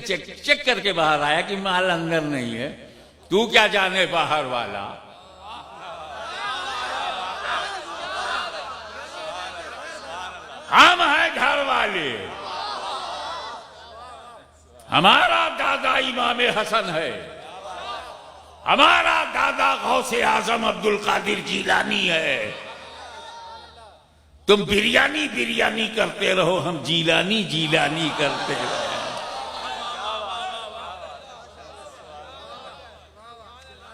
Check करके बाहर आया कि माल अंदर नहीं है। तू क्या जाने बाहर वाला। हम हैं घर वाले। हमारा दादा इमाम हसन है, हमारा दादा गौसे आजम अब्दुल कादिर जीलानी है। तुम बिरयानी बिरयानी करते रहो, हम जीलानी जीलानी करते रहो।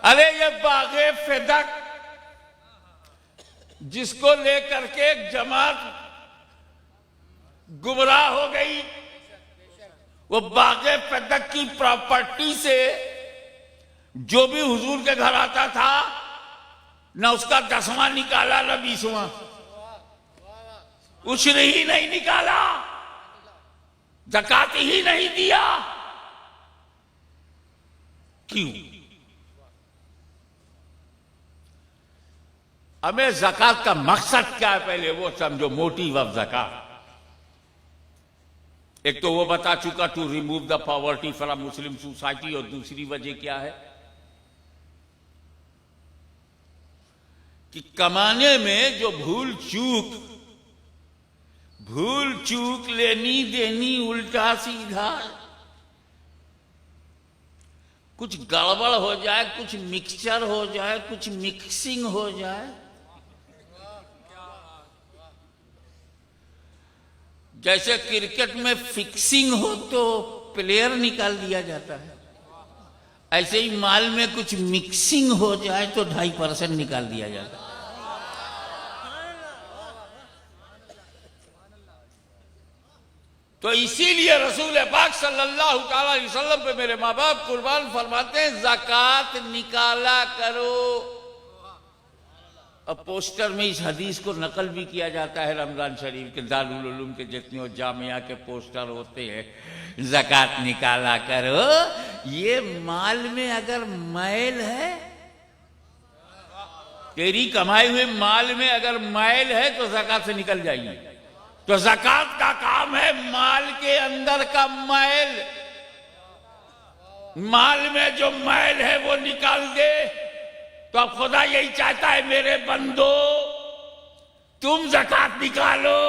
अरे ये बागे फिदक जिसको लेकर के जमात गुमराह हो गई, वो बागे फिदक की प्रॉपर्टी से जो भी हुजूर के घर आता था, ना उसका 10वां निकाला ना 20वां, उश्र ही नहीं निकाला, ज़कात ही नहीं दिया। क्यों? हमें ज़कात का मकसद क्या है पहले वो समझो। मोटिव ऑफ ज़कात एक तो वो बता चुका, to remove the poverty from Muslim society, और दूसरी वजह क्या है कि कमाने में जो भूल चूक लेनी देनी उल्टा सीधा कुछ गड़बड़ हो जाए, कुछ मिक्सचर हो जाए, कुछ मिक्सिंग हो जाए, जैसे क्रिकेट में फिक्सिंग हो तो प्लेयर निकाल दिया जाता है, ऐसे ही माल में कुछ मिक्सिंग हो जाए तो 2.5% निकाल दिया जाता है। तो इसीलिए रसूल पाक सल्लल्लाहु अलैहि वसल्लम पे मेरे माँ बाप कुर्बान फरमाते हैं, ज़कात निकाला करो। अब पोस्टर में इस हदीस को नकल भी किया जाता है रमजान शरीफ के, दारुल उलूम के जितने जामिया के पोस्टर होते हैं, ज़कात निकाला करो। ये माल में अगर मैल है, तेरी कमाई हुए माल में अगर मैल है तो ज़कात से निकल जाएगी। तो ज़कात का काम है माल के अंदर का मैल, माल में जो मैल है वो निकाल दे। तो अब खुदा यही चाहता है, मेरे बंदो तुम ज़कात निकालो,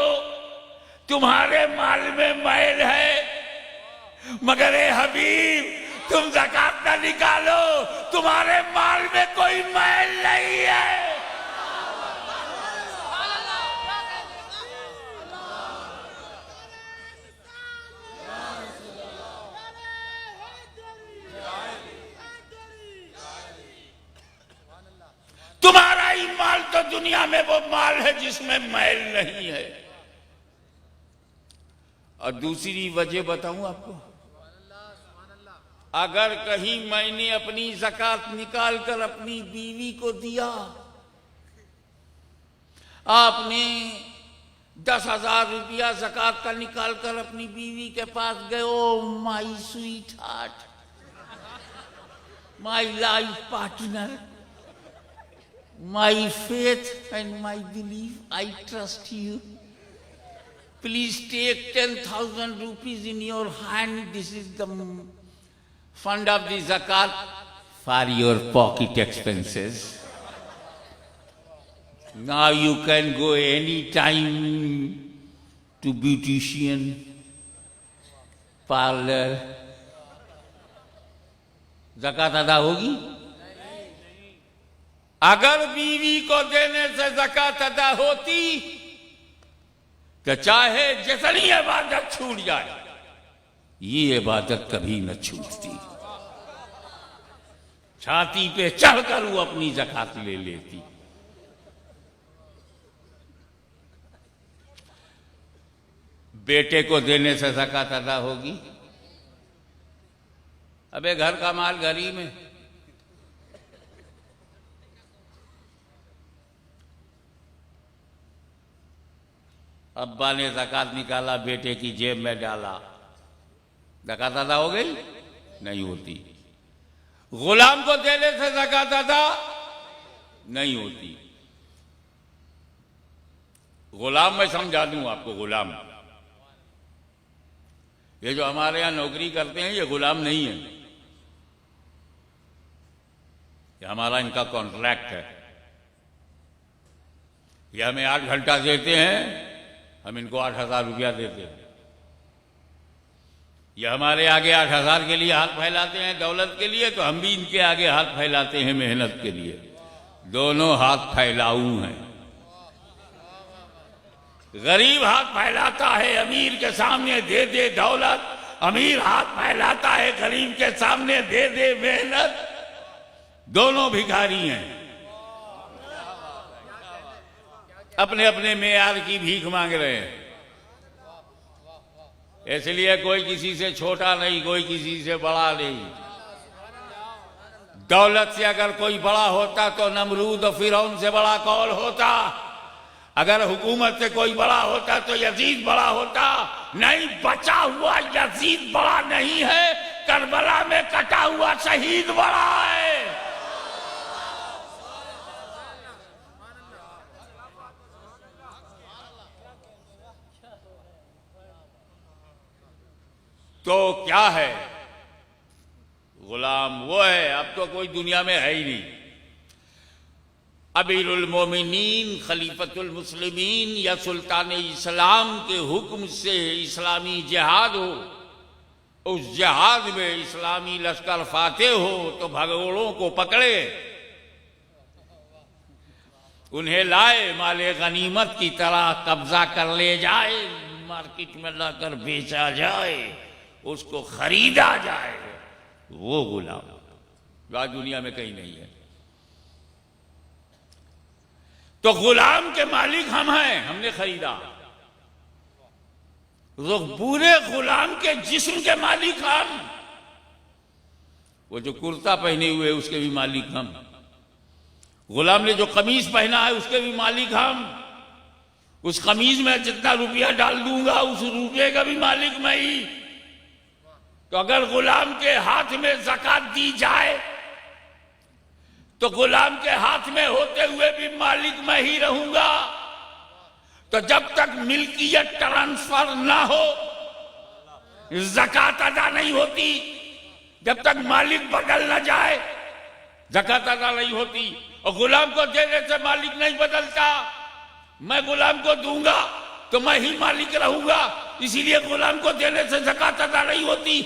तुम्हारे माल में मैल है, मगर ए हबीब तुम ज़कात ना निकालो, तुम्हारे माल में कोई मैल नहीं है। तुम्हारा ही माल तो दुनिया में वो माल है जिसमें मैल नहीं है। और दूसरी वजह बताऊं आपको, अगर कहीं मैंने अपनी ज़कात निकाल कर अपनी बीवी को दिया, आपने 10,000 रुपया ज़कात का निकाल कर अपनी बीवी के पास गए, oh my sweetheart, my life partner, my faith and my belief, I trust you. Please take 10,000 rupees in your hand. This is the fund of the zakat for your pocket expenses. Now you can go any time to beautician, parlor. zakat अदा होगी? अगर बीवी को देने से ज़कात अदा होती तो चाहे जितनी इबादत छूट जाए, ये इबादत कभी न छूटती। छाती पे चढ़कर वो अपनी ज़कात ले लेती। बेटे को देने से ज़कात अदा होगी? अबे घर का माल घर ही में, अब्बा ने ज़कात निकाला, बेटे की जेब में डाला, ज़कात अदा हो गई? नहीं होती। गुलाम को देने से ज़कात अदा नहीं होती। गुलाम मैं समझा दूं आपको, गुलाम ये जो हमारे यहां नौकरी करते हैं ये गुलाम नहीं है, ये हमारा इनका कॉन्ट्रैक्ट है। ये हमें 8 घंटा देते हैं, हम इनको 8,000 रुपया देते हैं। ये हमारे आगे 8,000 के लिए हाथ फैलाते हैं दौलत के लिए, तो हम भी इनके आगे हाथ फैलाते हैं मेहनत के लिए। दोनों हाथ फैलाऊ हैं। गरीब हाथ फैलाता है अमीर के सामने दे दे दौलत, अमीर हाथ फैलाता है गरीब के सामने दे दे मेहनत। दोनों भिखारी हैं, अपने अपने मेयार की भीख मांग रहे हैं। इसलिए कोई किसी से छोटा नहीं, कोई किसी से बड़ा नहीं। दौलत से अगर कोई बड़ा होता तो नमरूद और फिरौन से बड़ा कौन होता। अगर हुकूमत से कोई बड़ा होता तो यजीद बड़ा होता। नहीं, बचा हुआ यजीद बड़ा नहीं है, करबला में कटा हुआ शहीद बड़ा है। तो क्या है? गुलाम वो है, अब तो कोई दुनिया में है ही नहीं। अमीरुल मोमिनीन, खलीफतुल मुस्लिमीन या सुल्तान इस्लाम के हुक्म से इस्लामी जिहाद हो, उस जिहाद में इस्लामी लश्कर फातेह हो तो भगोड़ों को पकड़े, उन्हें लाए, माले गनीमत की तरह कब्जा कर ले जाए, मार्केट में लाकर बेचा जाए, उसको खरीदा जाए। वो गुलाम आज दुनिया में कहीं नहीं है। तो गुलाम के मालिक हम हैं, हमने खरीदा। तो पूरे गुलाम के जिस्म के मालिक हम। वो जो कुर्ता पहने हुए उसके भी मालिक हम। गुलाम ने जो कमीज पहना है उसके भी मालिक हम। उस कमीज में जितना रुपया डाल दूंगा उस रुपये का भी मालिक मैं ही। तो अगर गुलाम के हाथ में ज़कात दी जाए तो गुलाम के हाथ में होते हुए भी मालिक मैं ही रहूंगा। तो जब तक मिल्कियत ट्रांसफर ना हो ज़कात अदा नहीं होती। जब तक मालिक बदल ना जाए ज़कात अदा नहीं होती। और गुलाम को देने से मालिक नहीं बदलता। मैं गुलाम को दूंगा तो मैं ही मालिक रहूंगा, इसीलिए गुलाम को देने से ज़कात अदा नहीं होती।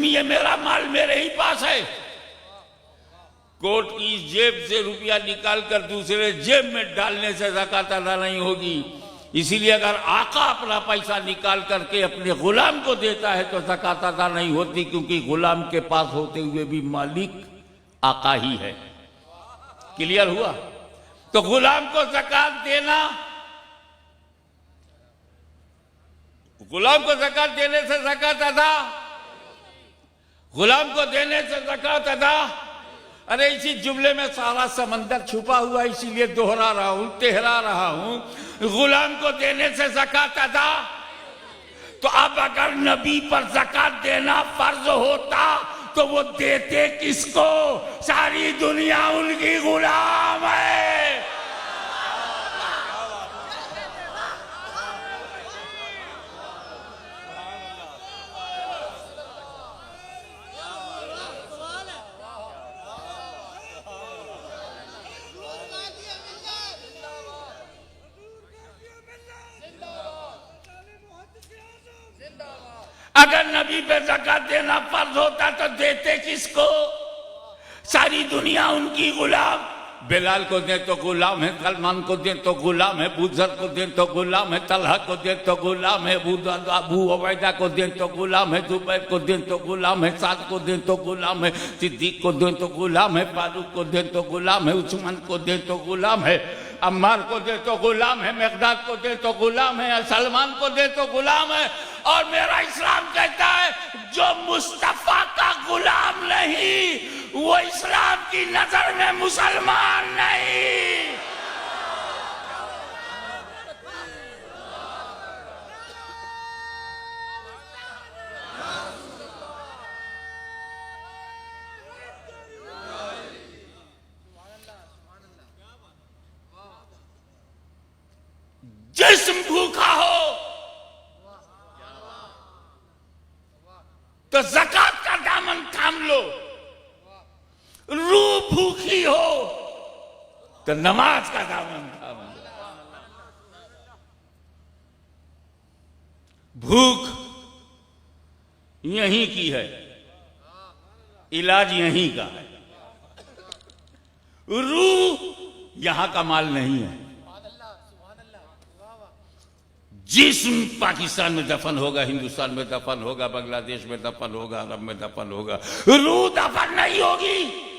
ये मेरा माल मेरे ही पास है। कोट की जेब से रुपया निकालकर दूसरे जेब में डालने से ज़कात अदा नहीं होगी। इसीलिए अगर आका अपना पैसा निकाल करके अपने गुलाम को देता है तो ज़कात अदा नहीं होती, क्योंकि गुलाम के पास होते हुए भी मालिक आका ही है। क्लियर हुआ? तो गुलाम को ज़कात देना, गुलाम को ज़कात देने से ज़कात अदा, गुलाम को देने से ज़कात अदा। अरे इसी जुमले में सारा समंदर छुपा हुआ, इसीलिए दोहरा रहा हूं, तेहरा रहा हूं। गुलाम को देने से ज़कात अदा। तो अब अगर नबी पर ज़कात देना फर्ज होता तो वो देते किसको? सारी दुनिया उनकी गुलाम है। अगर नबी पे ज़कात देना फर्ज होता तो देते किसको? सारी दुनिया उनकी गुलाम। बिलाल को दे तो गुलाम है, सलमान को दे तो गुलाम है, बुजर को दे तो गुलाम है, तलहा को दे तो गुलाम है, अबू उबैदा को दे तो गुलाम है, जुबैर को दे तो गुलाम है, साद को दे तो गुलाम है, सिद्दीक को दे तो गुलाम है, फारूक को दे तो गुलाम है, उस्मान को दे तो गुलाम है, अम्मार को दे तो गुलाम है, मिक़दाद को दे तो गुलाम है, सलमान को दे तो गुलाम है। और मेरा इस्लाम कहता है जो मुस्तफा का गुलाम नहीं वो इस्लाम की नजर में मुसलमान नहीं। जिस्म भूखा हो तो नमाज का दामन थाम लो। भूख यहीं की है, इलाज यहीं का है। रूह यहां का माल नहीं है। जिस्म पाकिस्तान में दफन होगा, हिंदुस्तान में दफन होगा, बांग्लादेश में दफन होगा, अरब में दफन होगा, रूह दफन नहीं होगी।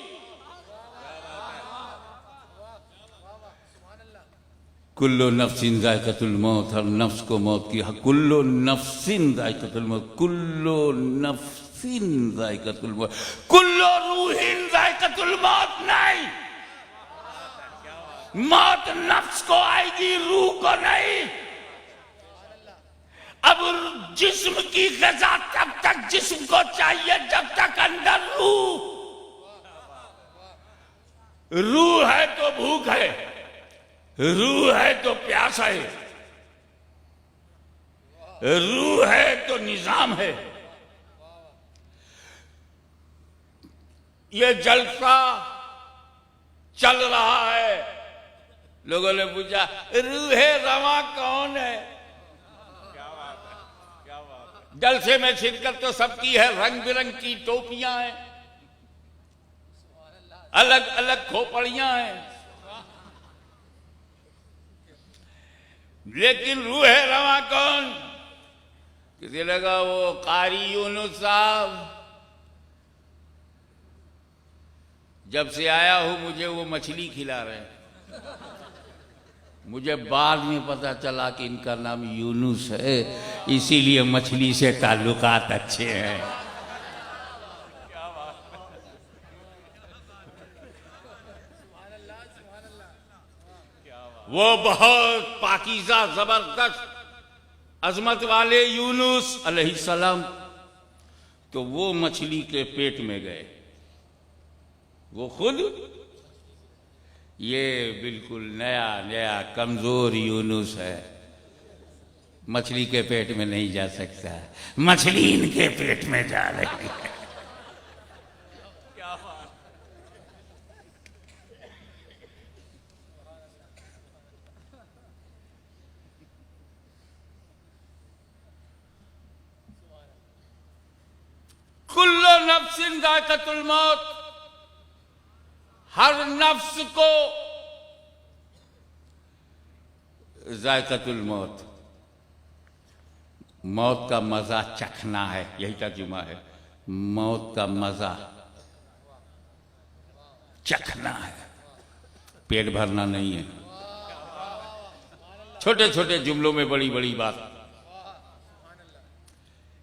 कुल्लो नफ्सिन जायकातुल मौत, हर नफ्स को मौत की हक। कुल्लो नफ्सिन जायकातुल मौत, कुल्लो नफ्सिन जायकातुल मौत, कुल्लो रूहिन जायकातुल मौत नहीं। मौत नफ्स को आएगी, रूह को नहीं। अब जिस्म की ग़िज़ा तब तक जिस्म को चाहिए जब तक अंदर रूह है तो भूख है, रूह है तो प्यास है, रूह है तो निजाम है। ये जलसा चल रहा है। लोगों ने पूछा रूहे रवा कौन है? जलसे में शिरकत तो सबकी है, रंग बिरंग की टोपियां हैं, अलग अलग खोपड़ियां हैं, लेकिन रूह रवा कौन? किसी लगा वो कारी यूनुस साहब, जब से आया हूं मुझे वो मछली खिला रहे हैं। मुझे बाद में पता चला कि इनका नाम यूनुस है, इसीलिए मछली से ताल्लुकात अच्छे हैं। वो बहुत पाकीज़ा जबरदस्त अजमत वाले यूनुस अलैहिस्सलाम तो वो मछली के पेट में गए। वो खुद ये बिल्कुल नया नया कमजोर यूनुस है, मछली के पेट में नहीं जा सकता, मछली इनके पेट में जा रही है। कुल्लो नफ्सिन जायकातुल मौत, हर नफ्स को जायकातुल मौत, मौत का मजा चखना है, यही तर्जुमा है। मौत का मजा चखना है, पेट भरना नहीं है। छोटे छोटे जुमलों में बड़ी बड़ी बात।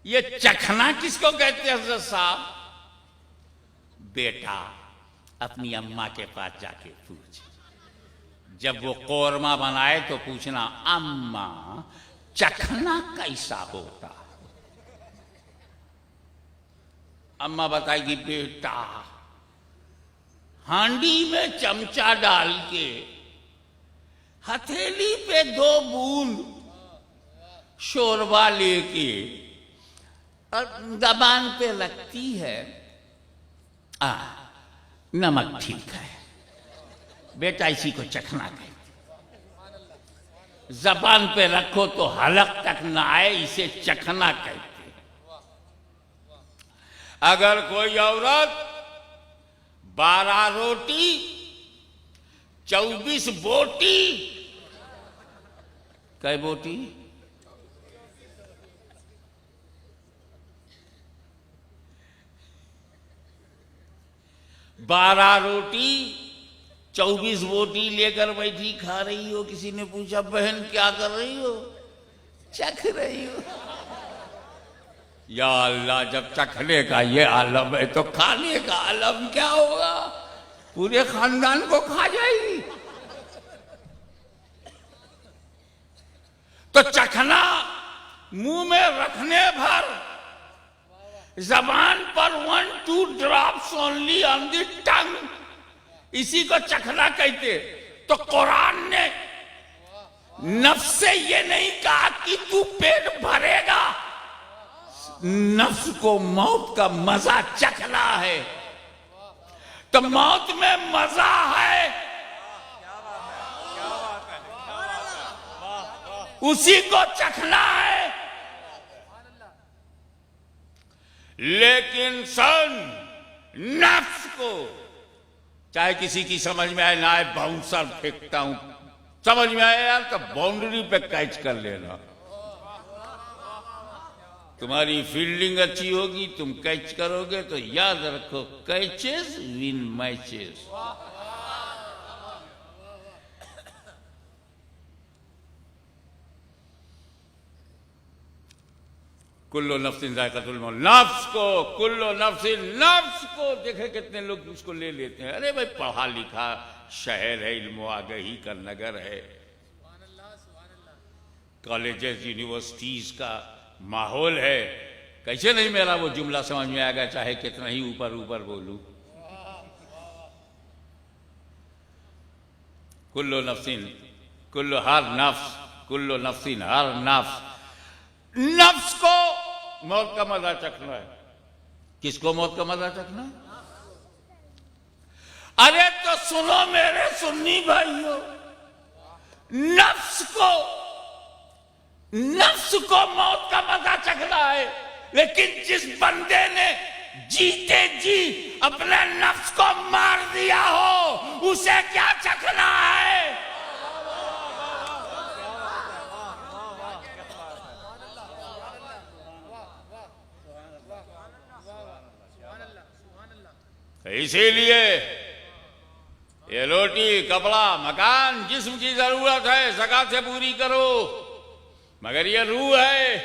ये चखना किसको कहते हैं हज़रत साहब? बेटा अपनी अम्मा के पास जाके पूछ, जब वो कौरमा बनाए तो पूछना अम्मा चखना कैसा होता? अम्मा बताएगी बेटा हांडी में चमचा डाल के हथेली पे 2 बूंद शोरबा लेके और जबान पे लगती है, नमक ठीक है बेटा, इसी को चखना कहते। जबान पे रखो तो हलक तक ना आए, इसे चखना कहते। अगर कोई औरत 12 रोटी 24 बोटी, कै बोटी? 12 रोटी 24 बोटी लेकर बैठी खा रही हो। किसी ने पूछा बहन क्या कर रही हो? चख रही हो। या अल्लाह, जब चखने का ये आलम है तो खाने का आलम क्या होगा? पूरे खानदान को खा जाएगी। तो चखना मुंह में रखने भर, जबान पर 1-2 drops only on the tongue, इसी को चखना कहते। तो कुरान ने नफ्स से ये नहीं कहा कि तू पेट भरेगा, नफ्स को मौत का मजा चखना है। तो मौत में मजा है, उसी को चखना है। लेकिन सन नफ्स को चाहे किसी की समझ में आए ना आए, बाउंसर फेंकता हूं, समझ में आए यार तो बाउंड्री पे कैच कर लेना। तुम्हारी फील्डिंग अच्छी होगी, तुम कैच करोगे तो याद रखो, कैचेस विन मैचेस। कुल्लो नफ्सिन जायकातुल मौत, नफ्स को, कुल्लो नफ्सिन, नफ्स को देखे कितने लोग उसको ले लेते हैं। अरे भाई पढ़ा लिखा शहर है, इल्म आगही का नगर है, कॉलेजेस यूनिवर्सिटीज का माहौल है, कैसे नहीं मेरा वो जुमला समझ में आएगा चाहे कितना ही ऊपर ऊपर बोलूं। कुल्लो नफ्सिन, कुल्लो हर नफ्स, कुल्लो नफ्सिन हर नफ्स, नफ्स को मौत का मजा चखना है। किसको मौत का मजा चखना है? अरे तो सुनो मेरे सुन्नी भाइयों, नफ्स को मौत का मजा चखना है। लेकिन जिस बंदे ने जीते जी अपने नफ्स को मार दिया हो, उसे क्या चखना है? इसीलिए ये रोटी, कपड़ा, मकान, जिस्म की जरूरत है, ज़कात से पूरी करो। मगर ये रूह है,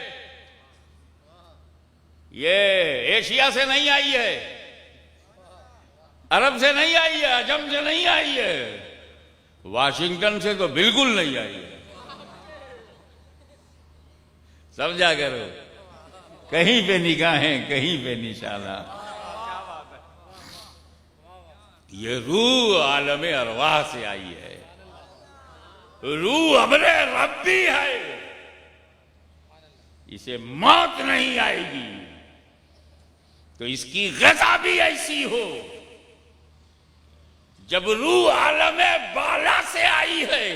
ये एशिया से नहीं आई है, अरब से नहीं आई है, अजम से नहीं आई है, वाशिंगटन से तो बिल्कुल नहीं आई है। समझा करो, कहीं पे निगाहें, कहीं पे निशाना। ये रूह आलमे अरवाह से आई है, रूह अमरे रब्बी है, इसे मौत नहीं आएगी। तो इसकी ग़ज़ा भी ऐसी हो, जब रूह आलमे बाला से आई है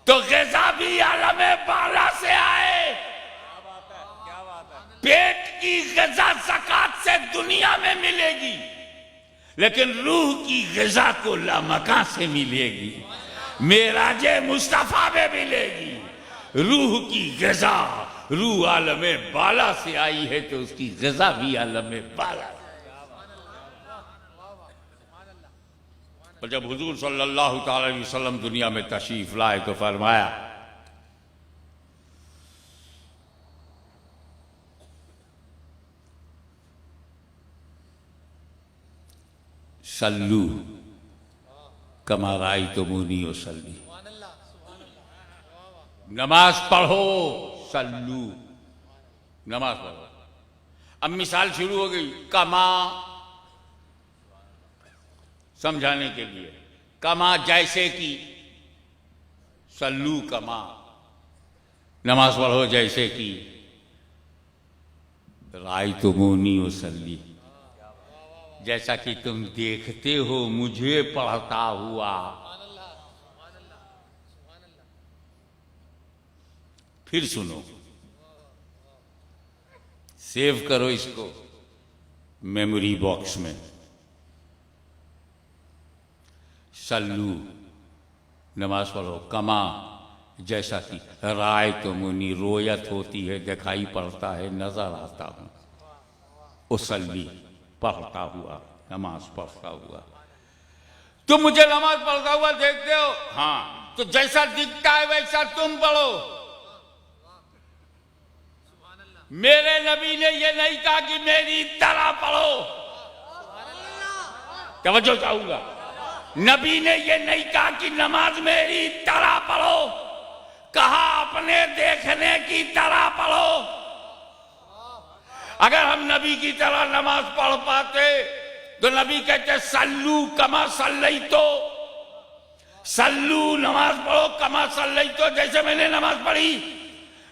तो ग़ज़ा भी आलमे बाला से आए। पेट की ग़ज़ा ज़कात से दुनिया में मिलेगी, लेकिन रूह की ग़ज़ा को लामकां से मिलेगी, मेराजे मुस्तफा में मिलेगी। रूह की ग़ज़ा, रूह आलमे बाला से आई है तो उसकी ग़ज़ा भी आलमे बाला। और जब हुजूर सल्लल्लाहु ताला अलैहि वसल्लम दुनिया में तशरीफ लाए तो फरमाया, सल्लू कमा रायतुमूनी उसल्ली, नमाज पढ़ो, सल्लू, नमाज पढ़ो। अब मिसाल शुरू हो गई, कमा समझाने के लिए, कमा जैसे कि, सल्लू कमा नमाज पढ़ो जैसे कि, रायतुमूनी उसल्ली जैसा कि तुम देखते हो मुझे पढ़ता हुआ। फिर सुनो, सेव करो इसको मेमोरी बॉक्स में। सल्लू नमाज पढ़ो, कमा जैसा कि, राय तो मुनी रोयत होती है, दिखाई पड़ता है, नजर आता हूं, उसल्ली पढ़ता हुआ, नमाज पढ़ता हुआ। तुम मुझे नमाज पढ़ता हुआ देखते हो, हाँ, तो जैसा दिखता है वैसा तुम पढ़ो। मेरे नबी ने यह नहीं कहा कि मेरी तरह पढ़ो, तवज्जो चाहूंगा, नबी ने यह नहीं कहा कि नमाज मेरी तरह पढ़ो, कहा अपने देखने की तरह पढ़ो। अगर हम नबी की तरह नमाज पढ़ पाते तो नबी कहते सल्लू कमा सल्लई, तो सल्लू नमाज पढ़ो कमा सल्लई, तो जैसे मैंने नमाज पढ़ी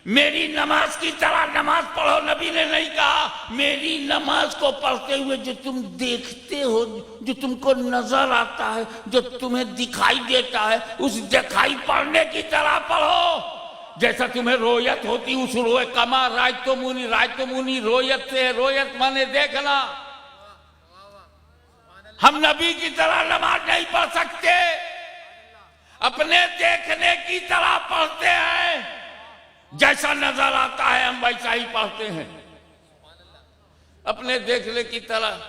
मेरी नमाज की तरह नमाज पढ़ो। नबी ने नहीं कहा मेरी नमाज को पढ़ते हुए जो तुम देखते हो, जो तुमको नजर आता है, जो तुम्हें दिखाई देता है, उस दिखाई पढ़ने की तरह पढ़ो। जैसा तुम्हें रोयत होती उस रोय कमा रायतो मुनि रोयत से, रोयत माने देखना। हम नबी की तरह नमाज नहीं पढ़ सकते, अपने देखने की तरह पढ़ते हैं। जैसा नजर आता है हम वैसा ही पढ़ते हैं, अपने देखने की तरह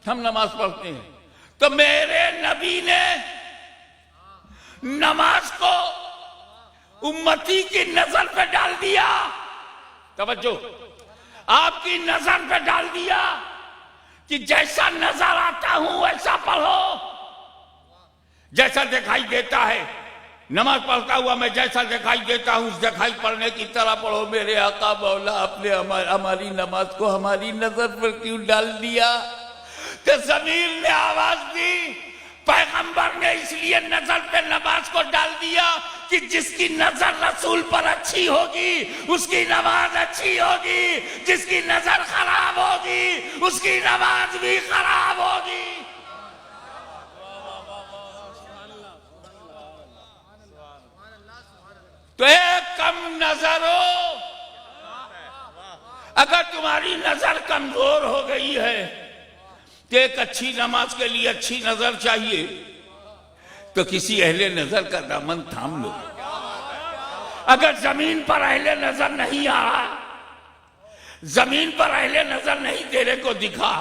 हम नमाज पढ़ते हैं। तो मेरे नबी ने नमाज को उम्मती की नजर पे डाल दिया। तवज्जो, आपकी नजर पे डाल दिया कि जैसा नजर आता हूं वैसा पढ़ो, जैसा दिखाई देता है। नमाज पढ़ता हुआ मैं जैसा दिखाई देता हूं उस दिखाई पढ़ने की तरह पढ़ो। मेरे आका मौला आपने हमारी नमाज को हमारी नजर पर क्यों डाल दिया? तो ज़मीर ने आवाज दी, पैगंबर ने इसलिए नजर पे नमाज को डाल दिया कि जिसकी नजर रसूल पर अच्छी होगी उसकी नमाज अच्छी होगी, जिसकी नजर खराब होगी उसकी नमाज भी खराब होगी। तो एक कम नजर हो, अगर तुम्हारी नजर कमजोर हो गई है तो एक अच्छी नमाज के लिए अच्छी नजर चाहिए, तो किसी अहले नजर का दामन थाम लो। अगर जमीन पर अहले नजर नहीं आ रहा, जमीन पर अहले नजर नहीं तेरे को दिखा,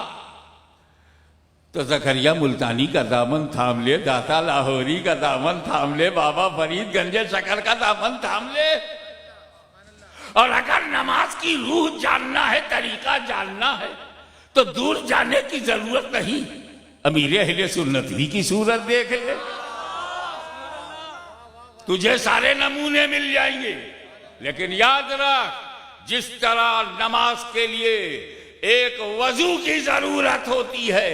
तो जकरिया मुल्तानी का दामन थाम ले, दाता लाहौरी का दामन थाम ले, बाबा फरीद गंजे शकर का दामन थाम ले। और अगर नमाज की रूह जानना है, तरीका जानना है, तो दूर जाने की जरूरत नहीं, अमीर अहले सुन्नत ही की सूरत देख ले, तुझे सारे नमूने मिल जाएंगे। लेकिन याद रख, जिस तरह नमाज के लिए एक वजू की जरूरत होती है,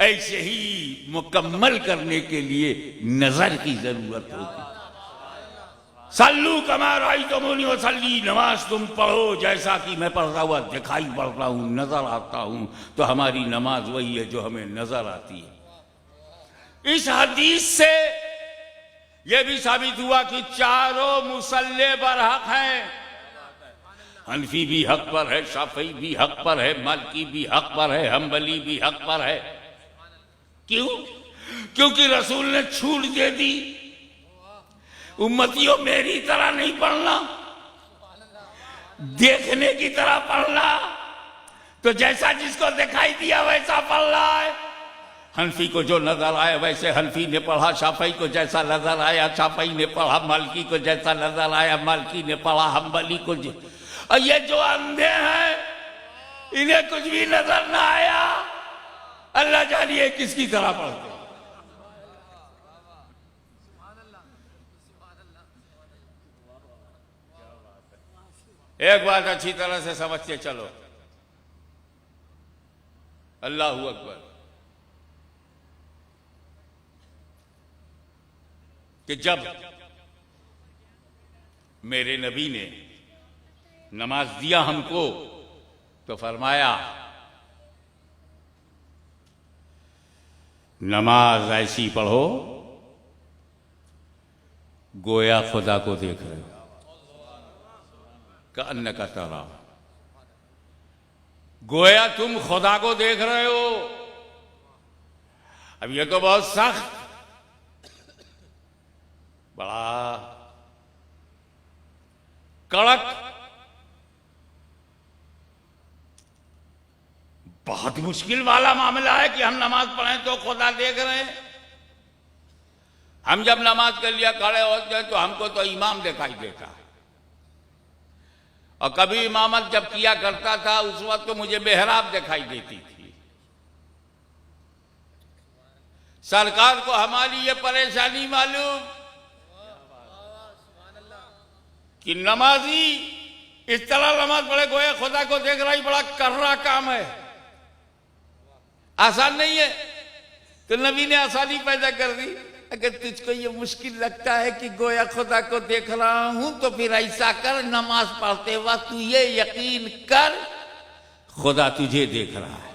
ऐसे ही मुकम्मल करने के लिए नजर की जरूरत होती है। सल्लू कमा रायतमुनी वसल्ली, नमाज तुम पढ़ो जैसा कि मैं पढ़ता हुआ दिखाई पड़ता हूं, नजर आता हूं। तो हमारी नमाज वही है जो हमें नजर आती है। इस हदीस से यह भी साबित हुआ कि चारों मुसल्ले बरहक हैं। हनफी भी हक पर है, शाफी भी हक पर है, मालिकी भी हक पर है, हम्बली भी हक पर है। क्यों? क्योंकि रसूल ने छूट दे दी, उम्मतियों मेरी तरह नहीं पढ़ना, देखने की तरह पढ़ना। तो जैसा जिसको दिखाई दिया वैसा पढ़ना है। हनफी को जो नजर आए वैसे हनफी ने पढ़ा, शाफी को जैसा नजर आया शाफी ने पढ़ा, मालिकी को जैसा नजर आया मालिकी ने पढ़ा, हम्बली को और ये जो अंधे हैं इन्हें कुछ भी नजर ना आया, अल्लाह जानिए किसकी तरह पढ़ते। एक बात अच्छी तरह से समझते चलो, अल्लाहू अकबर, कि जब मेरे नबी ने नमाज दिया हमको तो फरमाया नमाज ऐसी पढ़ो गोया खुदा को देख रहे हो, कअन्न का तरा, गोया तुम खुदा को देख रहे हो। अब यह तो बहुत सख्त, बड़ा कड़क, बहुत मुश्किल वाला मामला है कि हम नमाज पढ़ें तो खुदा देख रहे हैं। हम जब नमाज के लिए खड़े होते हैं तो हमको तो इमाम दिखाई देता है, और कभी इमामत जब किया करता था उस वक्त तो मुझे मेहराब दिखाई देती थी। सरकार को हमारी ये परेशानी मालूम कि नमाजी इस तरह नमाज पढ़े गोया खुदा को देख रहा ही बड़ा कर्रा काम है, आसान नहीं है। तो नबी ने आसानी पैदा कर दी। अगर तुझको ये मुश्किल लगता है कि गोया खुदा को देख रहा हूं तो फिर ऐसा कर, नमाज पढ़ते वक्त तू ये यकीन कर खुदा तुझे देख रहा है।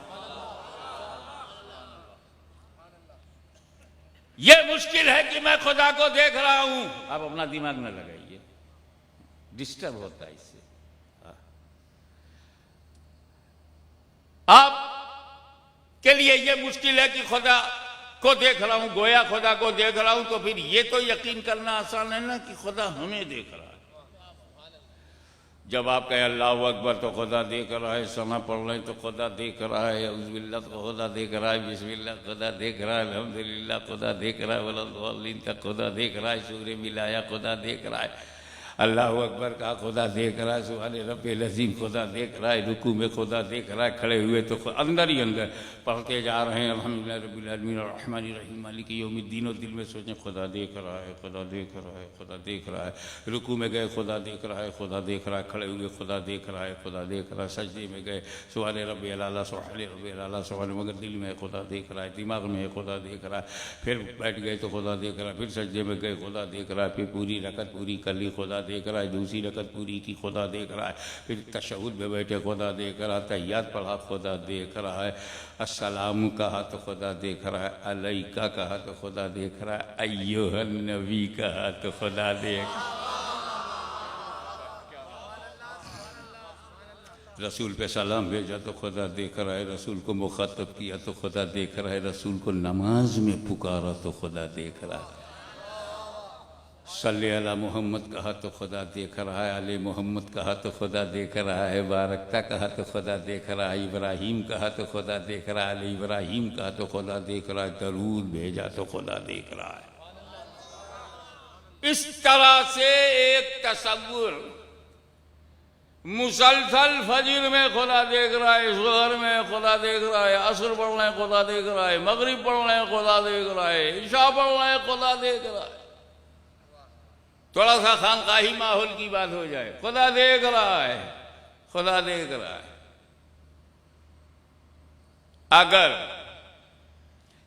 ये मुश्किल है कि मैं खुदा को देख रहा हूं, आप अपना दिमाग न लगाइए, डिस्टर्ब होता है इससे। आप के लिए ये मुश्किल है कि खुदा को देख रहा हूं, गोया खुदा को देख रहा हूं, तो फिर ये तो यकीन करना आसान है ना कि खुदा हमें देख रहा है। जब आप कहें अल्लाह अकबर तो खुदा देख रहा है, सना पढ़ रहे हैं तो खुदा देख रहा है, औज़ुबिल्लाह तो खुदा देख रहा है, बिस्मिल्लाह खुदा देख रहा है, अल्हम्दुलिल्लाह खुदा देख रहा है, वलद्दालिन तक खुदा देख रहा है, सूरह मिलाया खुदा देख रहा है, अल्लाह अकबर का खुदा देख रहा है, सुभान रब्बिल अज़ीम खुदा देख रहा है, रुकू में खुदा देख रहा है, खड़े हुए तो अंदर ही अंदर पढ़ते जा रहे हैं अल्हम्दुलिल्लाह रब्बिल आलमीन अर्रहमानिर रहीम मालिकी यौमिद्दीन, और दिल में सोचें खुदा देख रहा है, खुदा देख रहा है, खुदा देख रहा है। रुकू में गए खुदा देख रहा है, खुदा देख रहा है, खड़े हुए खुदा देख रहा है, खुदा देख रहा है, सजदे में गए सुभान रब्बिल आला सुभान रब्बिल आला सुभान, मगर दिल में खुदा देख रहा है, दिमाग में खुदा देख रहा है, फिर बैठ गए तो खुदा देख रहा है, फिर सजदे में गए खुदा देख रहा है, फिर पूरी रकत पूरी कर ली खुदा देख रहा है, दूसरी रकत पूरी की खुदा देख रहा है, फिर तशहुद में बैठे खुदा देख रहा है, तहियात पढ़ा खुदा देख रहा है, अस्सलाम कहा तो खुदा देख रहा है, अलैका कहा तो खुदा देख रहा है, अय्युहन नबी कहा तो खुदा देख, रसूल पे सलाम भेजा तो खुदा देख रहा है, रसूल को मुखातब किया तो खुदा देख रहा है, रसूल को नमाज में पुकारा तो खुदा देख रहा है, सल्ले अला मोहम्मद कहा तो खुदा देख रहा है, अले मोहम्मद कहा तो खुदा देख रहा है, बारकता कहा तो खुदा देख रहा है, इब्राहिम कहा तो खुदा देख रहा है, अले इब्राहिम कहा तो खुदा देख रहा है, दरूद भेजा तो खुदा देख रहा है। इस तरह से एक तसव्वुर, मुसलसल फजर में खुदा देख रहा है, ज़ोहर में खुदा देख रहा है, असर पढ़ रहे हैं खुदा देख रहा है, मगरिब पढ़ रहे हैं खुदा देख रहा है, इशा पढ़ रहे हैं खुदा देख रहा है। थोड़ा सा खानकाही माहौल की बात हो जाए, खुदा देख रहा है, खुदा देख रहा है। अगर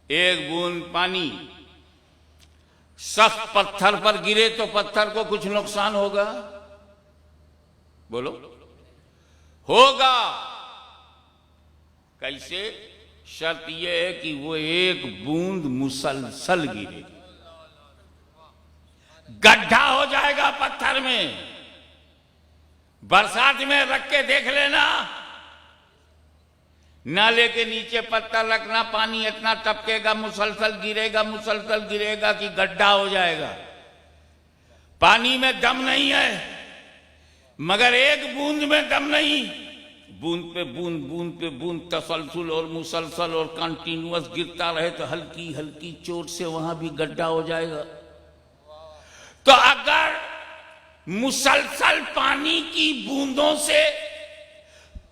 एक बूंद पानी सख्त पत्थर पर गिरे तो पत्थर को कुछ नुकसान होगा? बोलो, होगा। कैसे? शर्त यह है कि वो एक बूंद मुसलसल गिरे, गड्ढा हो जाएगा पत्थर में। बरसात में रख के देख लेना, नाले के नीचे पत्थर रखना, पानी इतना टपकेगा, मुसलसल गिरेगा कि गड्ढा हो जाएगा। पानी में दम नहीं है, मगर एक बूंद में दम नहीं, बूंद पे बूंद तसलसल और मुसलसल और कंटिन्यूअस गिरता रहे तो हल्की हल्की चोट से वहां भी गड्ढा हो जाएगा। तो अगर मुसलसल पानी की बूंदों से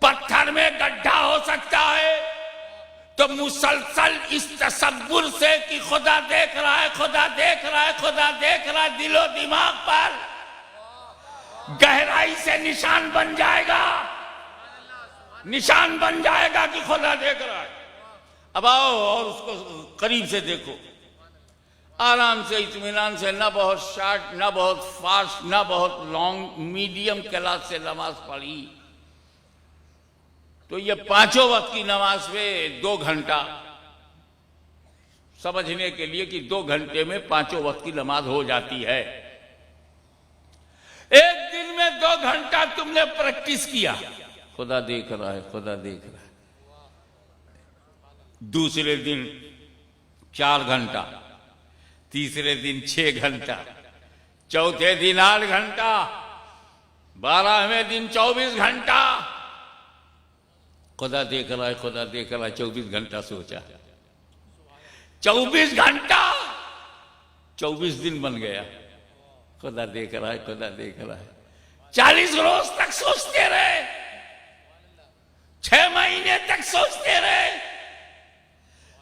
पत्थर में गड्ढा हो सकता है, तो मुसलसल इस तसव्वुर से कि खुदा देख रहा है, खुदा देख रहा है, खुदा देख रहा है, दिलो दिमाग पर गहराई से निशान बन जाएगा, निशान बन जाएगा कि खुदा देख रहा है। अब आओ और उसको करीब से देखो, आराम से, इत्मीनान से, ना बहुत शॉर्ट, ना बहुत फास्ट, ना बहुत लॉन्ग, मीडियम क्लास से नमाज पढ़ी तो ये पांचों वक्त की नमाज में 2 घंटा, समझने के लिए कि 2 घंटे में पांचों वक्त की नमाज हो जाती है। एक दिन में 2 घंटा तुमने प्रैक्टिस किया, खुदा देख रहा है, खुदा देख रहा है। दूसरे दिन 4 घंटा, तीसरे दिन 6 घंटा, चौथे दिन 8 घंटा, 12वें दिन 24 घंटा, खुदा देख रहा है, खुदा देख रहा है। 24 घंटा सोचा, 24 घंटा, 24 दिन बन गया, खुदा देख रहा है, खुदा देख रहा है। 40 रोज तक सोचते रहे, 6 महीने तक सोचते रहे,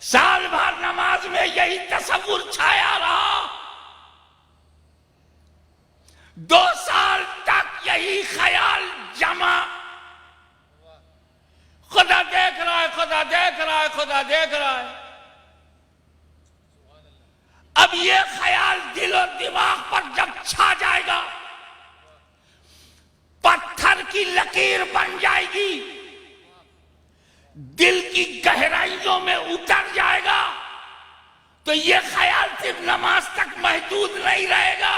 साल भर नमाज में यही तसव्वुर छाया रहा, 2 साल तक यही ख्याल जमा, खुदा देख रहा है, खुदा देख रहा है, खुदा देख रहा है। अब ये ख्याल दिल और दिमाग पर जब छा जाएगा, पत्थर की लकीर बन जाएगी, दिल की गहराइयों में उतर जाएगा, तो ये ख्याल सिर्फ नमाज तक महदूद नहीं रहेगा,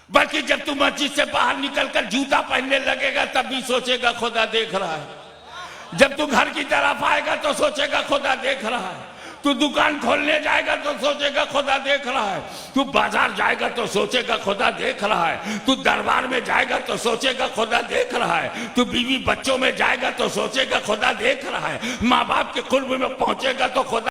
बल्कि जब तू मस्जिद से बाहर निकलकर जूता पहनने लगेगा तब भी सोचेगा खुदा देख रहा है। जब तू घर की तरफ आएगा तो सोचेगा खुदा देख रहा है। तू दुकान खोलने जाएगा तो सोचेगा खुदा देख रहा है। तू बाजार जाएगा तो सोचेगा खुदा देख रहा है। तू दरबार में जाएगा तो सोचेगा खुदा देख रहा है। तू बीवी बच्चों में जाएगा तो सोचेगा खुदा देख रहा है। माँ बाप के कुर्ब में पहुंचेगा तो खुदा